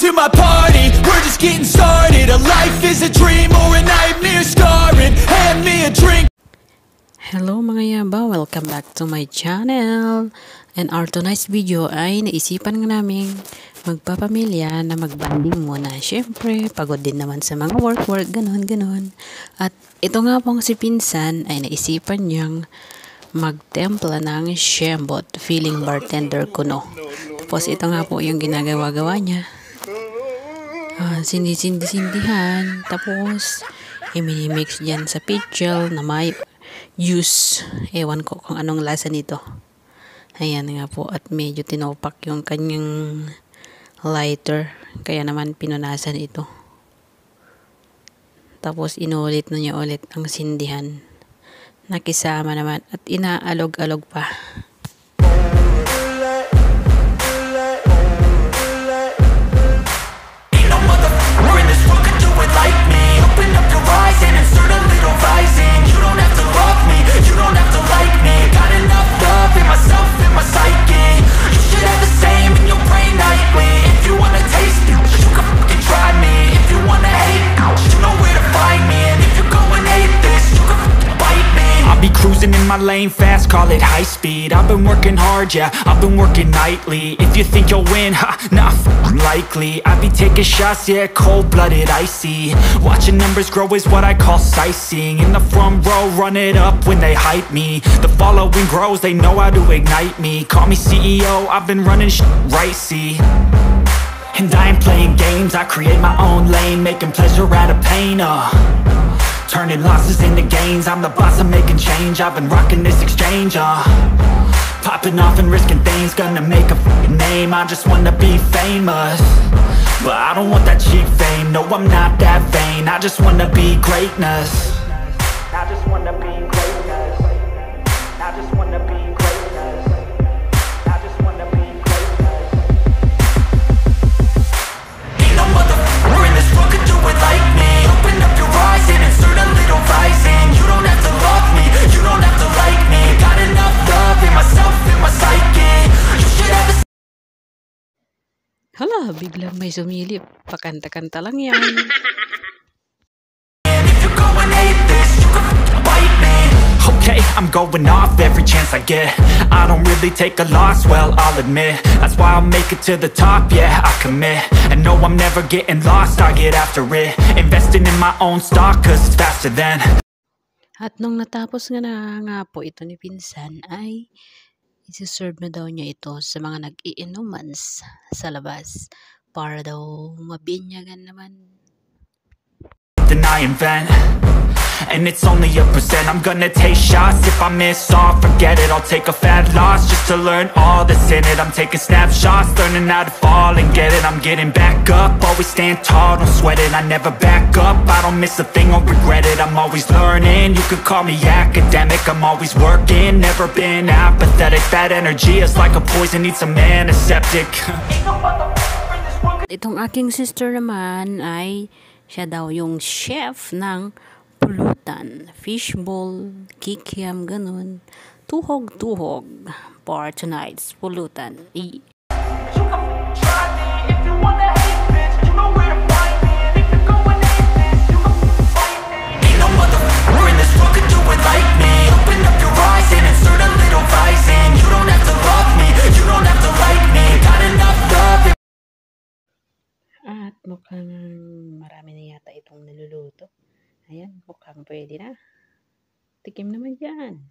to my party, we're just getting started. A life is a dream or a nightmare scarring. Hand me a drink. Hello mga yaba, welcome back to my channel. And our tonight's video ay naisipan nga namin magpapamilya na magbanding muna. Syempre, pagod din naman sa mga work, ganon. At ito nga pong si Pinsan ay naisipan niyang magtempla ng shembot, feeling bartender kuno. Tapos ito nga po yung ginagawa-gawa niya. Sindi-sindihan. Tapos, iminimix dyan sa pitchel na may juice. Ewan ko kung anong lasa nito. Ayan nga po. At medyo tinopak yung kanyang lighter. Kaya naman pinunasan ito. Tapos inulit na niya ulit ang sindihan. Nakisama naman at inaalog-alog pa. Cruising in my lane fast, call it high speed. I've been working hard, yeah, I've been working nightly. If you think you'll win, ha, nah, likely. I be taking shots, yeah, cold-blooded, icy. Watching numbers grow is what I call sightseeing. In the front row, run it up when they hype me. The following grows, they know how to ignite me. Call me CEO, I've been running right, see. And I ain't playing games, I create my own lane, making pleasure out of pain, turning losses into gains. I'm the boss, I'm making change. I've been rocking this exchange, popping off and risking things. Gonna make a f***ing name. I just wanna be famous, but I don't want that cheap fame. No, I'm not that vain. I just wanna be greatness. I just wanna be greatness. I just wanna be greatness. I just wanna be greatness. Ain't no motherfucker in this world could do it like me. Open up your eyes and insert a little rising. You don't have to love me, you don't have to like me. Got enough love in myself, in my psyche. You should have a... Hala, biglang may sumilip. Pakanta-kanta lang yan. If you're going hate this, you can bite me. Okay, I'm going off every chance I get. I don't really take a loss, well, I'll admit. That's why I'll make it to the top, yeah, I commit. And no, I'm never getting lost, I get after it. Investing in my own stock, cause it's faster than. At nung natapos nga po ito ni Pinsan ay isi-serve na daw niya ito sa mga nag-iinumans sa labas para daw mabinyagan naman. Then I invent, and it's only a percent. I'm gonna take shots. If I miss all, forget it. I'll take a fat loss just to learn all that's in it. I'm taking snapshots, learning how to fall and get it. I'm getting back up, always stand tall, don't sweat it. I never back up, I don't miss a thing, I'll regret it. I'm always learning, you could call me academic. I'm always working, never been apathetic. That energy is like a poison, needs some antiseptic. Itong aking sister naman ay siya daw yung chef ng pulutan, fishbowl, kikiam, ganun. Tuhog-tuhog for tonight's pulutan. At mukhang marami na yata itong niluluto. Ayan, mukhang pwede na. Tikim naman dyan.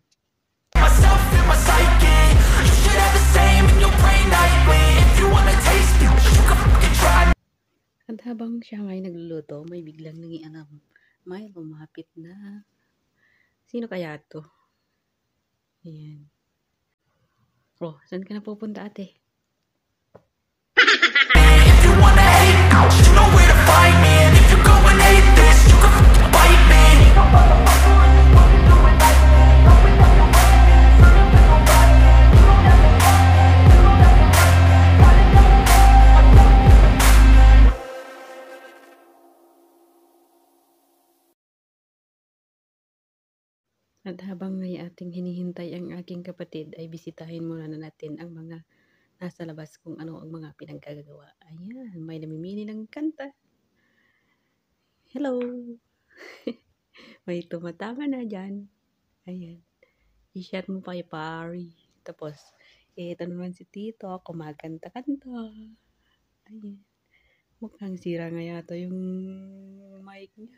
At habang siya nga'y nagluluto, may biglang nangialam. May lumapit na. Sino kaya to? Ayan. Oh, saan ka na pupunta, ate? You know where to find me. And if you're going hate this, you can bite me. At habang may ating hinihintay ang aking kapatid, ay bisitahin muna natin ang mga nasa labas kung ano ang mga pinagkagagawa. Ayan, may namimili ng kanta. Hello! May tumatama na dyan. Ayan. I-share mo pa yung pari. Tapos, ito naman si Tito, kumakanta-kanta. Ayan. Mukhang sira nga yata yung mic niya.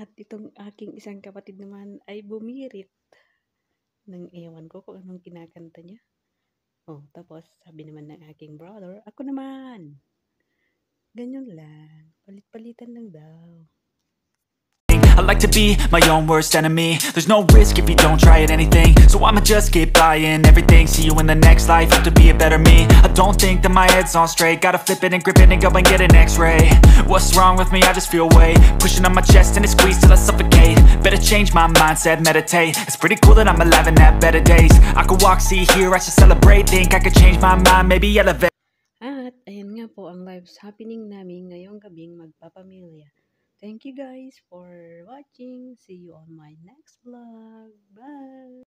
At itong aking isang kapatid naman ay bumirit ng ewan ko kung anong kinakanta niya. Oh, tapos sabi naman ng aking brother, ako naman. Ganyan lang. Palit-palitan lang daw. I like to be my own worst enemy. There's no risk if you don't try at anything, so I'ma just keep buying everything. See you in the next life, have to be a better me. I don't think that my head's on straight. Gotta flip it and grip it and go and get an x-ray. What's wrong with me? I just feel weight pushing on my chest and it squeezes till I suffocate. Better change my mindset, meditate. It's pretty cool that I'm alive and have better days. I could walk, see, hear, I should celebrate. Think I could change my mind, maybe elevate. At ayan nga po ang lives happening namin ngayong gabing magpapamilya. Thank you guys for watching. See you on my next vlog. Bye!